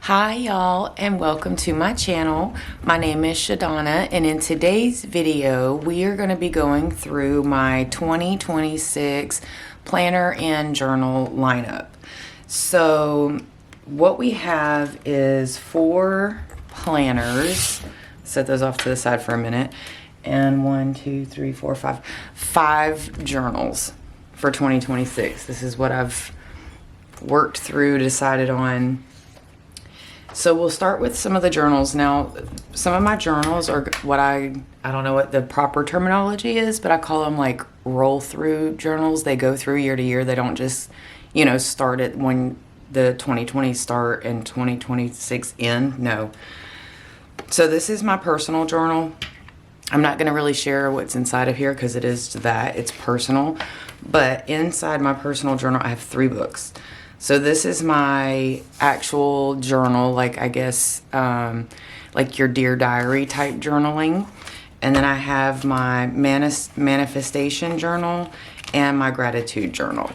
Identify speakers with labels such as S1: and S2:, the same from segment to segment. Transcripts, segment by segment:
S1: Hi y'all, and welcome to my channel. My name is Shadonna, and in today's video we are going to be going through my 2026 planner and journal lineup. So what we have is 4 planners. Set those off to the side for a minute. And 5 journals for 2026. This is what I've worked through, decided on. So we'll start with some of the journals. Now, some of my journals are what I don't know what the proper terminology is, but I call them like roll through journals. They go through year to year. They don't just, start it when the 2020 start and 2026 end. No. So this is my personal journal. I'm not going to really share what's inside of here because it's personal. But inside my personal journal, I have 3 books. So this is my actual journal, like I guess, like your Dear Diary type journaling. And then I have my manifestation journal and my gratitude journal.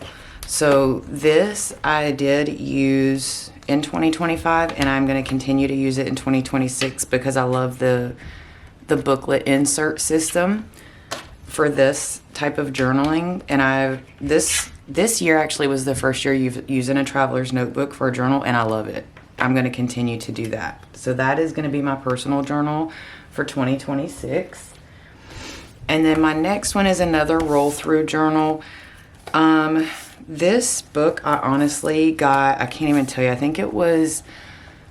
S1: So this I did use in 2025, and I'm going to continue to use it in 2026 because I love the booklet insert system for this type of journaling. And this year actually was the first year using a traveler's notebook for a journal, and I love it. I'm going to continue to do that. So that is going to be my personal journal for 2026. And then my next one is another roll through journal. This book I honestly got, I can't even tell you, I think it was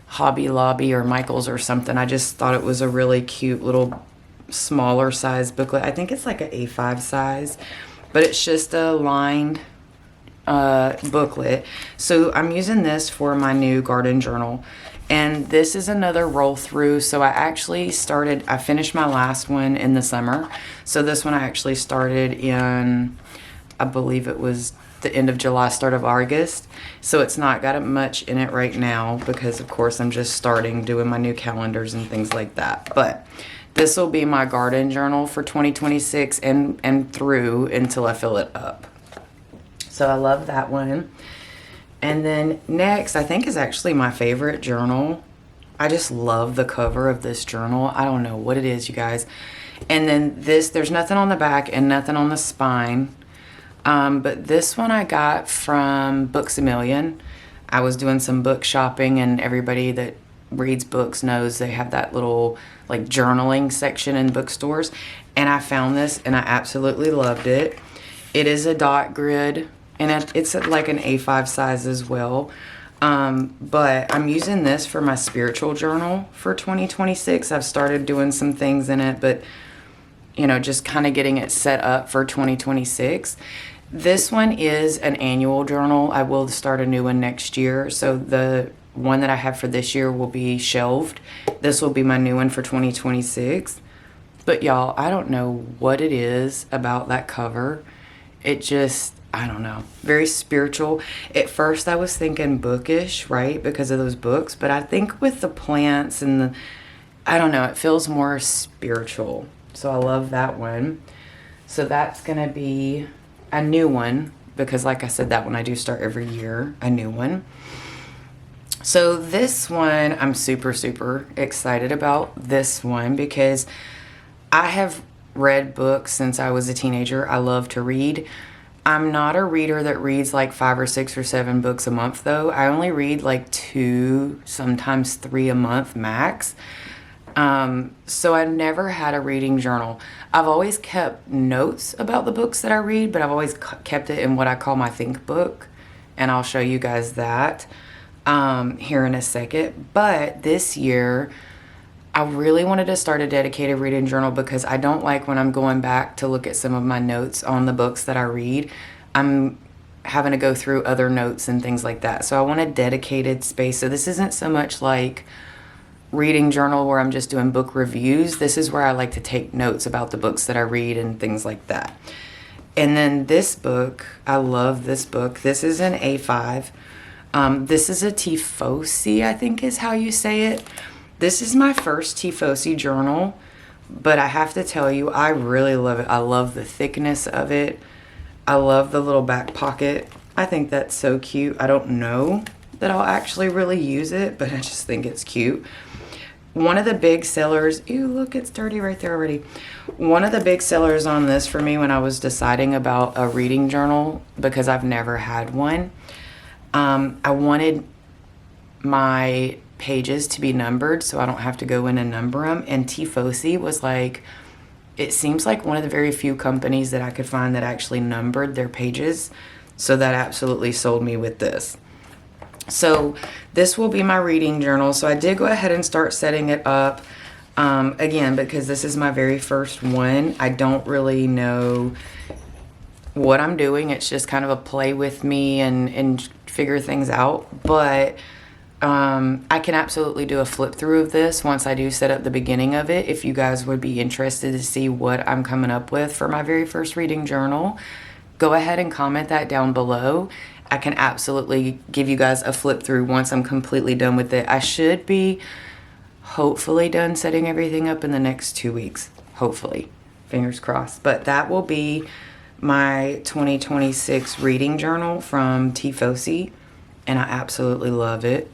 S1: Hobby Lobby or Michael's or something. I just thought it was a really cute little smaller size booklet. I think it's like an A5 size, but it's just a lined booklet. So I'm using this for my new garden journal, and this is another roll through. So I finished my last one in the summer. So this one I actually started in, I believe it was the end of July, start of August. So it's not got much in it right now because of course I'm just starting doing my new calendars and things like that. But this will be my garden journal for 2026 and through until I fill it up. So I love that one. And then next, I think is actually my favorite journal. I just love the cover of this journal. I don't know what it is, you guys. And then there's nothing on the back and nothing on the spine. But this one I got from Books A Million. I was doing some book shopping, and everybody that reads books knows they have that little like journaling section in bookstores. And I found this and I absolutely loved it. It is a dot grid, and it's like an A5 size as well. But I'm using this for my spiritual journal for 2026. I've started doing some things in it, but just kind of getting it set up for 2026. This one is an annual journal. I will start a new one next year. So the one that I have for this year will be shelved. This will be my new one for 2026. But y'all, I don't know what it is about that cover. It just, I don't know, very spiritual. At first I was thinking bookish, right, because of those books. But I think with the plants and I don't know, it feels more spiritual. So I love that one. So that's going to be a new one because like I said, that one I do start every year, a new one. So this one, I'm super, super excited about this one because I have read books since I was a teenager. I love to read. I'm not a reader that reads like 5 or 6 or 7 books a month though. I only read like 2, sometimes 3 a month max. So I never had a reading journal. I've always kept notes about the books that I read, but I've always kept it in what I call my think book. And I'll show you guys that here in a second. But this year, I really wanted to start a dedicated reading journal because I don't like when I'm going back to look at some of my notes on the books that I read. I'm having to go through other notes and things like that. So I want a dedicated space. So this isn't so much like reading journal where I'm just doing book reviews. This is where I like to take notes about the books that I read and things like that. And then this book, I love this book. This is an A5. This is a Tiefossi, I think is how you say it. This is my first Tiefossi journal, but I have to tell you, I really love it. I love the thickness of it. I love the little back pocket. I think that's so cute. I don't know that I'll actually really use it, but I just think it's cute. One of the big sellers, ew, look, it's dirty right there already. One of the big sellers on this for me when I was deciding about a reading journal, because I've never had one, I wanted my pages to be numbered so I don't have to go in and number them. And Tiefossi was like, it seems like one of the very few companies that I could find that actually numbered their pages. So that absolutely sold me with this. So this will be my reading journal. So I did go ahead and start setting it up. Again, because this is my very first one, I don't really know what I'm doing. It's just kind of a play with me and figure things out. But I can absolutely do a flip through of this once I do set up the beginning of it. If you guys would be interested to see what I'm coming up with for my very first reading journal, go ahead and comment that down below. I can absolutely give you guys a flip through once I'm completely done with it. I should be hopefully done setting everything up in the next 2 weeks. Hopefully. Fingers crossed. But that will be my 2026 reading journal from Tiefossi, and I absolutely love it.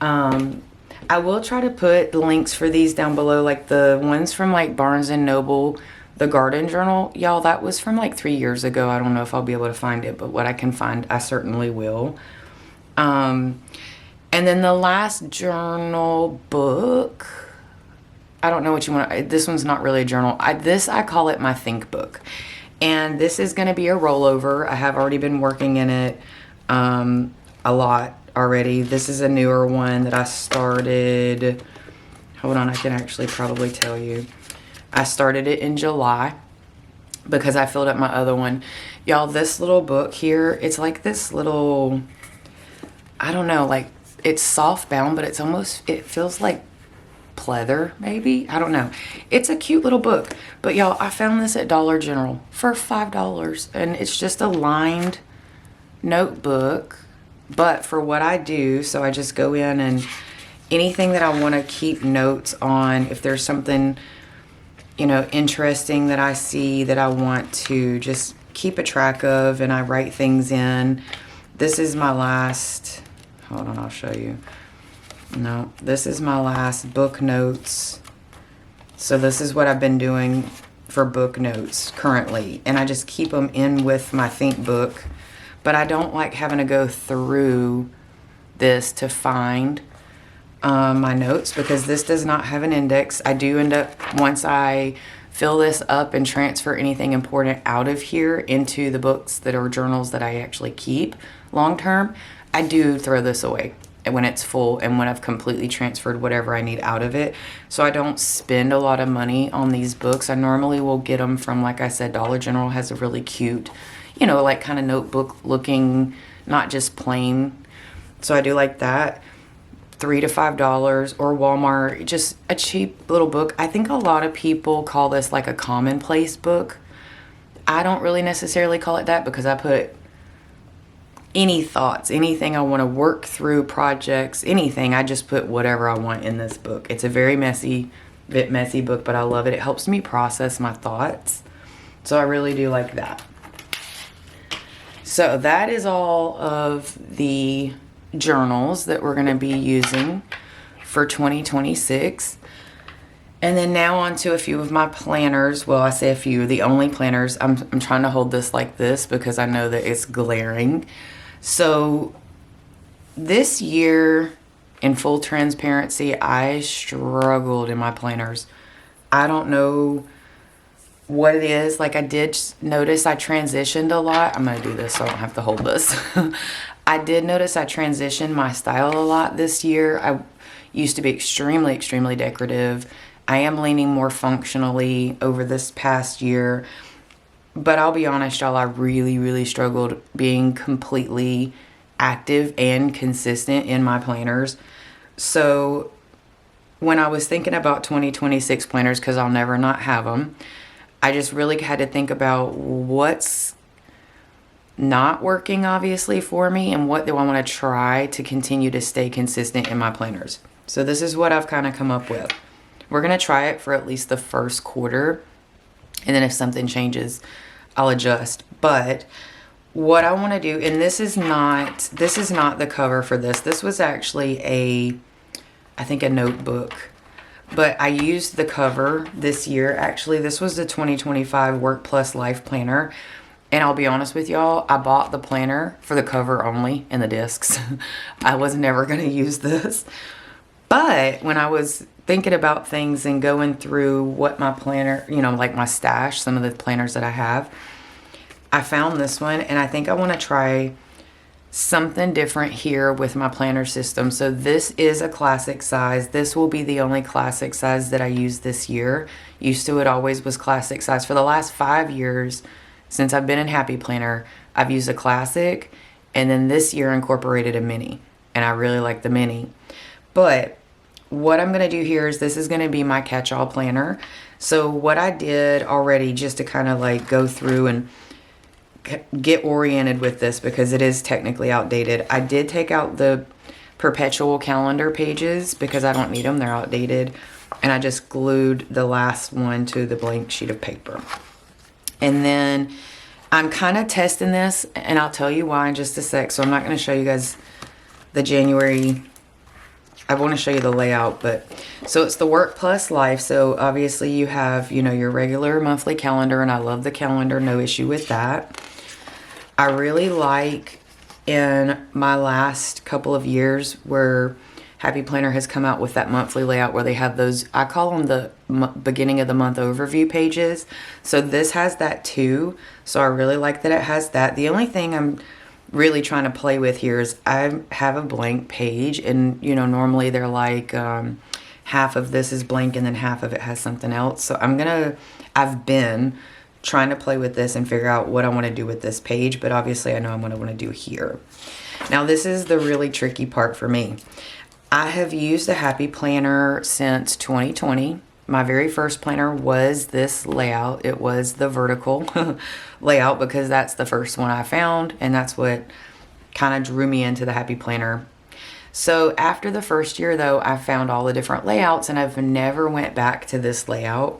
S1: I will try to put links for these down below, like the ones from like Barnes and Noble. The garden journal, y'all, that was from like 3 years ago. I don't know if I'll be able to find it, but what I can find, I certainly will. And then the last journal book, I don't know what you want. This one's not really a journal. I call it my think book. And this is going to be a rollover. I have already been working in it a lot already. This is a newer one that I started. Hold on, I can actually probably tell you. I started it in July because I filled up my other one. Y'all, this little book here, it's like this little, I don't know, like it's soft bound, but it's almost, it feels like pleather maybe. I don't know. It's a cute little book. But y'all, I found this at Dollar General for $5. And it's just a lined notebook. But for what I do, so I just go in and anything that I want to keep notes on, if there's something, you know, interesting that I see that I want to just keep a track of, and I write things in. This is my last, hold on, I'll show you. No, this is my last book notes. So this is what I've been doing for book notes currently, and I just keep them in with my think book. But I don't like having to go through this to find my notes, because this does not have an index. I do end up, once I fill this up and transfer anything important out of here into the books that are journals that I actually keep long term, I do throw this away when it's full and when I've completely transferred whatever I need out of it. So I don't spend a lot of money on these books. I normally will get them from, like I said, Dollar General has a really cute, you know, like kind of notebook looking, not just plain. So I do like that. $3 to $5, or Walmart, just a cheap little book. I think a lot of people call this like a commonplace book. I don't really necessarily call it that, because I put any thoughts, anything I want to work through, projects, anything. I just put whatever I want in this book. It's a very messy book, but I love it. It helps me process my thoughts. So I really do like that. So that is all of the journals that we're going to be using for 2026. And then now on to a few of my planners. Well, I say a few, the only planners. I'm trying to hold this like this because I know that it's glaring. So this year, in full transparency, I struggled in my planners. I don't know what it is. Like, I did notice I transitioned a lot. I'm going to do this so I don't have to hold this. I did notice I transitioned my style a lot this year. I used to be extremely, extremely decorative. I am leaning more functionally over this past year. But I'll be honest, y'all, I really, really struggled being completely active and consistent in my planners. So when I was thinking about 2026 planners, because I'll never not have them, I just really had to think about what's not working, obviously, for me, and what do I want to try to continue to stay consistent in my planners. So this is what I've kind of come up with. We're going to try it for at least the first quarter, and then if something changes, I'll adjust. But what I want to do, and this is not the cover for this. This was actually I think a notebook, but I used the cover this year. Actually, this was the 2025 Work+Life planner. And I'll be honest with y'all, I bought the planner for the cover only and the discs. I was never going to use this. But when I was thinking about things and going through what my planner, like my stash, some of the planners that I have, I found this one, and I think I want to try something different here with my planner system. So this is a classic size. This will be the only classic size that I use this year. Used to, it always was classic size. For the last 5 years, since I've been in Happy Planner, I've used a classic, and then this year incorporated a mini, and I really like the mini. But what I'm going to do here is this is going to be my catch-all planner. So what I did already, just to kind of like go through and get oriented with this, because it is technically outdated, I did take out the perpetual calendar pages because I don't need them, they're outdated, and I just glued the last one to the blank sheet of paper. And then I'm kind of testing this, and I'll tell you why in just a sec. So I'm not going to show you guys the January. I want to show you the layout, but so it's the Work+Life. So obviously you have, your regular monthly calendar, and I love the calendar, no issue with that. I really like in my last couple of years where Happy Planner has come out with that monthly layout where they have those, I call them the beginning of the month overview pages. So this has that too. So I really like that it has that. The only thing I'm really trying to play with here is I have a blank page, and normally they're like half of this is blank and then half of it has something else. So I've been trying to play with this and figure out what I want to do with this page, but obviously I know what I want to do here. Now this is the really tricky part for me. I have used a Happy Planner since 2020. My very first planner was this layout. It was the vertical layout because that's the first one I found, and that's what kind of drew me into the Happy Planner. So after the first year though, I found all the different layouts, and I've never went back to this layout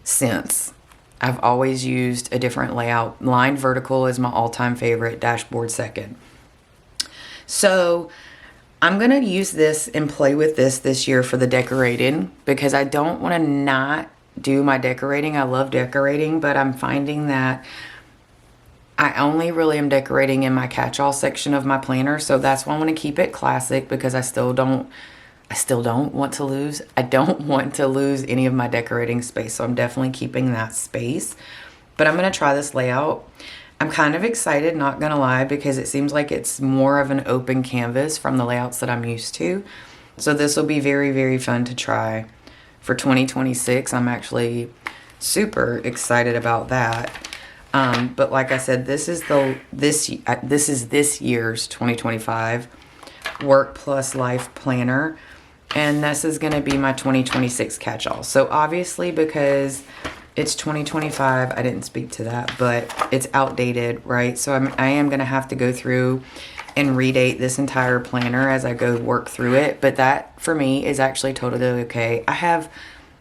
S1: since. I've always used a different layout. Lined vertical is my all-time favorite, dashboard second. So I'm going to use this and play with this year for the decorating, because I don't want to not do my decorating. I love decorating, but I'm finding that I only really am decorating in my catch-all section of my planner. So that's why I want to keep it classic, because I still don't want to lose. I don't want to lose any of my decorating space. So I'm definitely keeping that space, but I'm going to try this layout. I'm kind of excited, not gonna lie, because it seems like it's more of an open canvas from the layouts that I'm used to. So this will be very, very fun to try for 2026. I'm actually super excited about that. But like I said, this is this year's 2025 Work+Life planner, and this is gonna be my 2026 catch-all. So obviously, because it's 2025, I didn't speak to that, but it's outdated, right? So I am going to have to go through and redate this entire planner as I go work through it. But that, for me, is actually totally okay. I have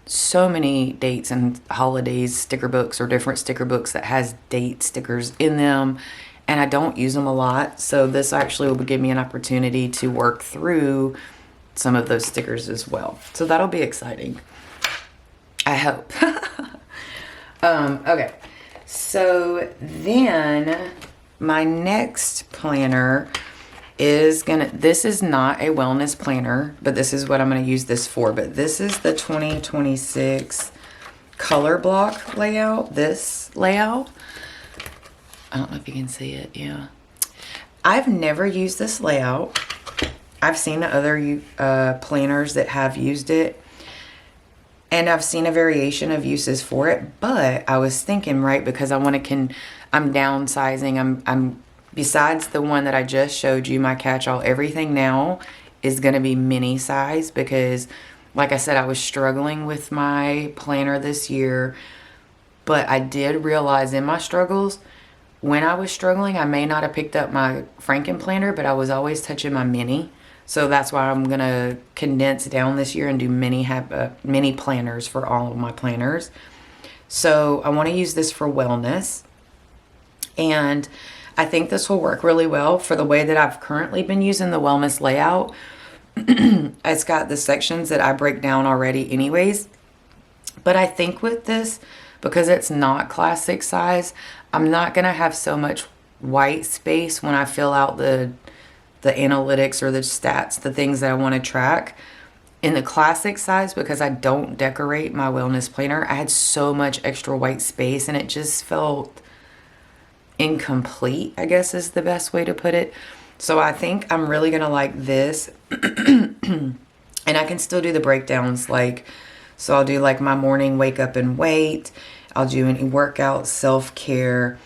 S1: so many dates and holidays sticker books, or different sticker books that has date stickers in them, and I don't use them a lot. So this actually will give me an opportunity to work through some of those stickers as well. So that'll be exciting, I hope. Okay, so then my next planner is this is not a wellness planner, but this is what I'm gonna use this for. But this is the 2026 color block layout, this layout. I don't know if you can see it, yeah. I've never used this layout. I've seen other planners that have used it, and I've seen a variation of uses for it, but I was thinking, right, because I'm downsizing. I'm besides the one that I just showed you, my catch-all, everything now is going to be mini size, because like I said, I was struggling with my planner this year, but I did realize in my struggles, when I was struggling, I may not have picked up my Franken planner, but I was always touching my mini. So that's why I'm going to condense down this year and do mini planners for all of my planners. So I want to use this for wellness. And I think this will work really well for the way that I've currently been using the wellness layout. It's got the sections that I break down already anyways. But I think with this, because it's not classic size, I'm not going to have so much white space when I fill out the analytics or the stats, the things that I want to track. In the classic size, because I don't decorate my wellness planner, I had so much extra white space and it just felt incomplete, I guess is the best way to put it. So I think I'm really going to like this. And I can still do the breakdowns, like, so I'll do like my morning wake up and wait. I'll do any workout, self-care,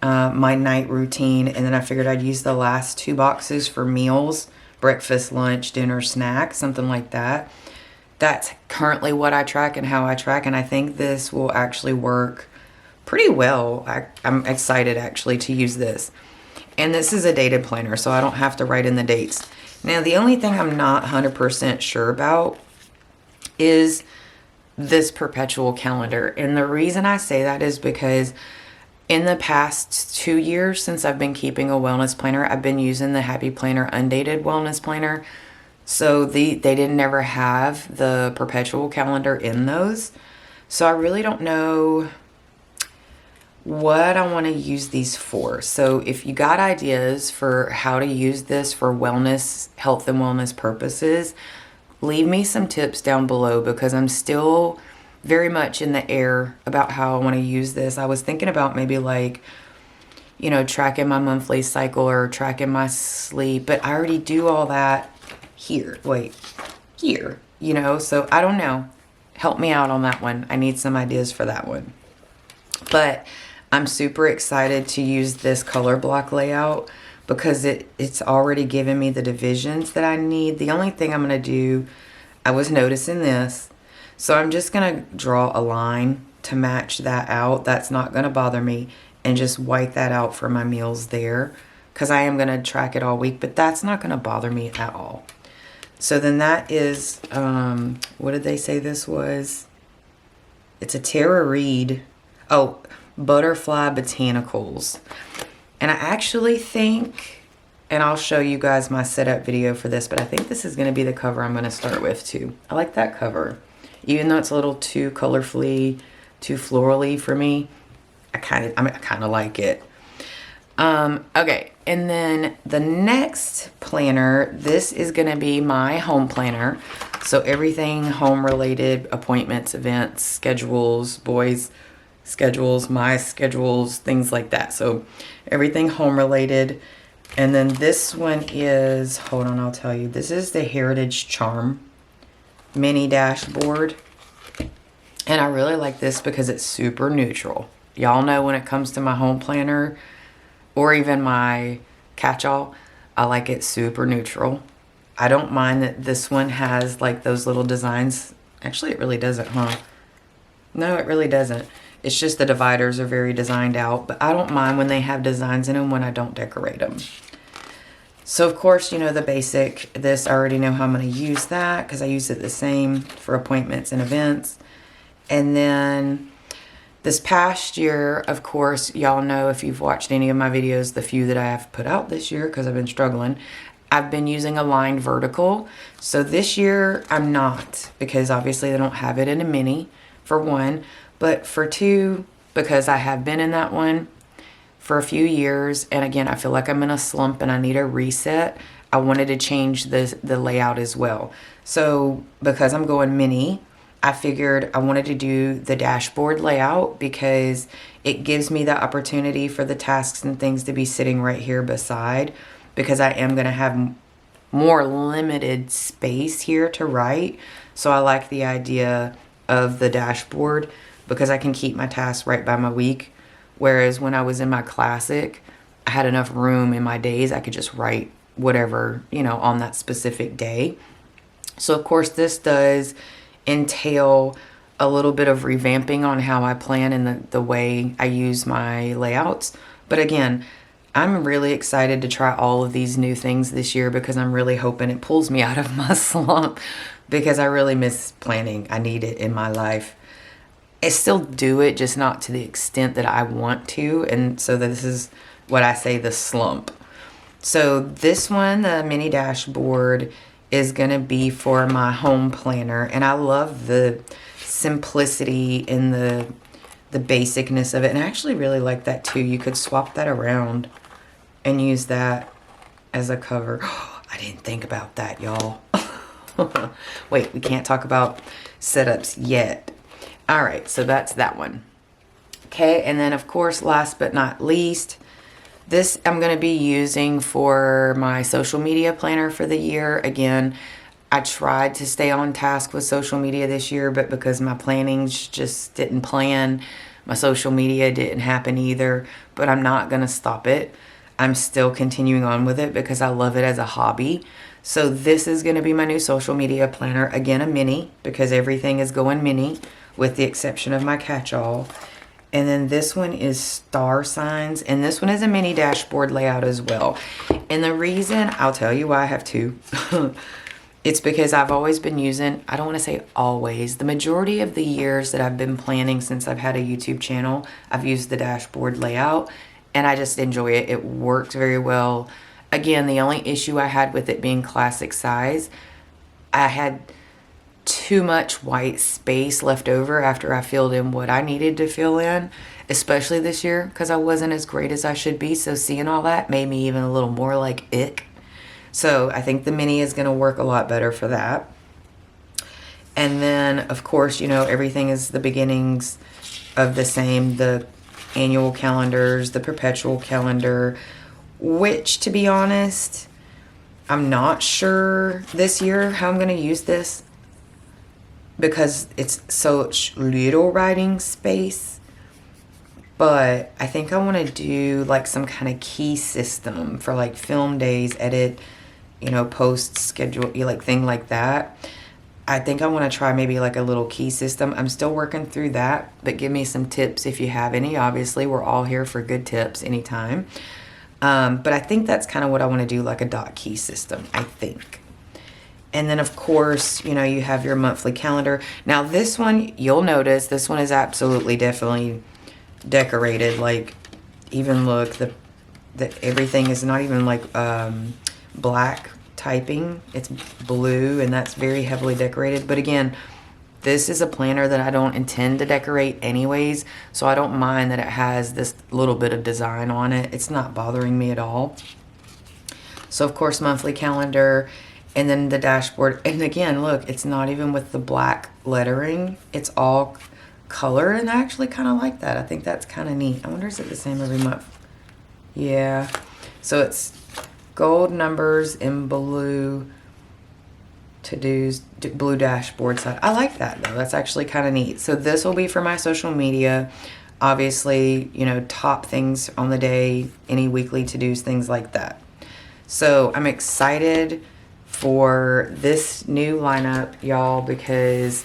S1: my night routine. And then I figured I'd use the last 2 boxes for meals, breakfast, lunch, dinner, snack, something like that. That's currently what I track and how I track. And I think this will actually work pretty well. I'm excited actually to use this. And this is a dated planner, so I don't have to write in the dates. Now, the only thing I'm not 100% sure about is this perpetual calendar. And the reason I say that is because in the past 2 years since I've been keeping a wellness planner, I've been using the Happy Planner Undated Wellness Planner. So they didn't ever have the perpetual calendar in those. So I really don't know what I want to use these for. So if you got ideas for how to use this for wellness, health and wellness purposes, leave me some tips down below, because I'm still very much in the air about how I want to use this. I was thinking about maybe like, you know, tracking my monthly cycle or tracking my sleep, but I already do all that here. Wait, here, you know, so I don't know. Help me out on that one. I need some ideas for that one. But I'm super excited to use this color block layout because it's already given me the divisions that I need. The only thing I'm going to do, I was noticing this, so I'm just going to draw a line to match that out. That's not going to bother me, and just white that out for my meals there, because I am going to track it all week, but that's not going to bother me at all. So then that is, what did they say this was? It's a Tara Reid. Oh, Butterfly Botanicals. And I actually think, and I'll show you guys my setup video for this, but I think this is going to be the cover I'm going to start with too. I like that cover. Even though it's a little too colorfully, too florally for me, I kind of like it. Okay, and then the next planner, this is going to be my home planner. So everything home related, appointments, events, schedules, boys' schedules, my schedules, things like that. So everything home related. And then this one is, hold on, I'll tell you. This is the Heritage Charm mini dashboard. And I really like this because it's super neutral. Y'all know when it comes to my home planner or even my Catchall, I like it super neutral. I don't mind that this one has like those little designs. Actually, it really doesn't, huh? No, it really doesn't. It's just the dividers are very designed out, but I don't mind when they have designs in them when I don't decorate them. So of course, you know, the basic, this, I already know how I'm going to use that because I use it the same for appointments and events. And then this past year, of course, y'all know if you've watched any of my videos, the few that I have put out this year because I've been struggling, I've been using a lined vertical. So this year I'm not, because obviously they don't have it in a mini, for one. But for two, because I have been in that one for a few years, and again, I feel like I'm in a slump and I need a reset, I wanted to change the layout as well. So because I'm going mini, I figured I wanted to do the dashboard layout because it gives me the opportunity for the tasks and things to be sitting right here beside, because I am going to have more limited space here to write. So I like the idea of the dashboard, because I can keep my tasks right by my week. Whereas when I was in my classic, I had enough room in my days. I could just write whatever, you know, on that specific day. So of course this does entail a little bit of revamping on how I plan and the way I use my layouts. But again, I'm really excited to try all of these new things this year because I'm really hoping it pulls me out of my slump, because I really miss planning. I need it in my life. I still do it, just not to the extent that I want to. And so this is what I say, the slump. So this one, the mini dashboard, is going to be for my home planner. And I love the simplicity and the basicness of it. And I actually really like that too. You could swap that around and use that as a cover. I didn't think about that, y'all. Wait, we can't talk about setups yet. All right, so that's that one. Okay, and then of course, last but not least, this I'm going to be using for my social media planner for the year. Again, I tried to stay on task with social media this year, but because my plannings just didn't plan, my social media didn't happen either. But I'm not going to stop it. I'm still continuing on with it because I love it as a hobby. So this is going to be my new social media planner. Again, a mini, because everything is going mini with the exception of my catch-all. And then this one is star signs. And this one is a mini dashboard layout as well. And the reason, I'll tell you why I have two. It's because I've always been using, I don't want to say always, the majority of the years that I've been planning since I've had a YouTube channel, I've used the dashboard layout. And I just enjoy it. It works very well. Again, the only issue I had with it being classic size, I had too much white space left over after I filled in what I needed to fill in, especially this year because I wasn't as great as I should be. So seeing all that made me even a little more like ick. So I think the mini is going to work a lot better for that. And then of course, you know, everything is the beginnings of the same, the annual calendars, the perpetual calendar, which to be honest, I'm not sure this year how I'm going to use this, because it's such little writing space. But I think I want to do like some kind of key system for like film days, edit, you know, post schedule, like thing like that. I think I want to try maybe like a little key system. I'm still working through that, but give me some tips if you have any. Obviously, we're all here for good tips anytime. But I think that's kind of what I want to do, like a dot key system, I think. And then, of course, you know, you have your monthly calendar. Now, this one, you'll notice, this one is absolutely, definitely decorated. Like, even look, the everything is not even like black typing. It's blue, and that's very heavily decorated. But again, this is a planner that I don't intend to decorate anyways, so I don't mind that it has this little bit of design on it. It's not bothering me at all. So, of course, monthly calendar. And then the dashboard, and again, look, it's not even with the black lettering. It's all color, and I actually kind of like that. I think that's kind of neat. I wonder, is it the same every month? Yeah. So it's gold numbers in blue to-dos, blue dashboard side. I like that, though. That's actually kind of neat. So this will be for my social media. Obviously, you know, top things on the day, any weekly to-dos, things like that. So I'm excited for this new lineup, y'all, because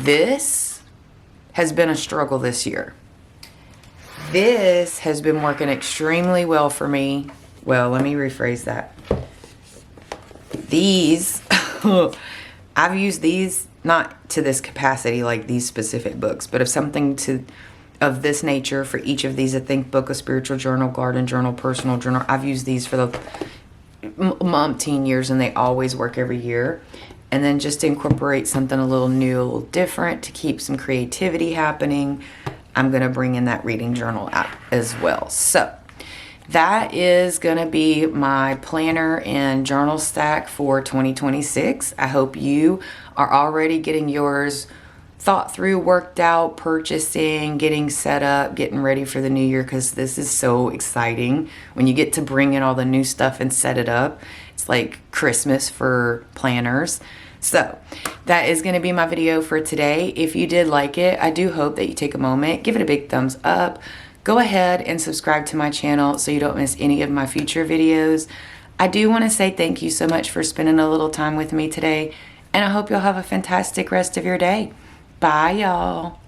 S1: this has been a struggle this year. This has been working extremely well for me. Well, let me rephrase that. These, I've used these not to this capacity, like these specific books, but of something of this nature for each of these. I think book, a spiritual journal, garden journal, personal journal. I've used these for the umpteen years, and they always work every year. And then just to incorporate something a little new, a little different, to keep some creativity happening, I'm going to bring in that reading journal out as well. So that is going to be my planner and journal stack for 2026. I hope you are already getting yours thought through, worked out, purchasing, getting set up, getting ready for the new year, because this is so exciting when you get to bring in all the new stuff and set it up. It's like Christmas for planners. So that is going to be my video for today. If you did like it, I do hope that you take a moment, give it a big thumbs up. Go ahead and subscribe to my channel so you don't miss any of my future videos. I do want to say thank you so much for spending a little time with me today, and I hope you'll have a fantastic rest of your day. Bye, y'all.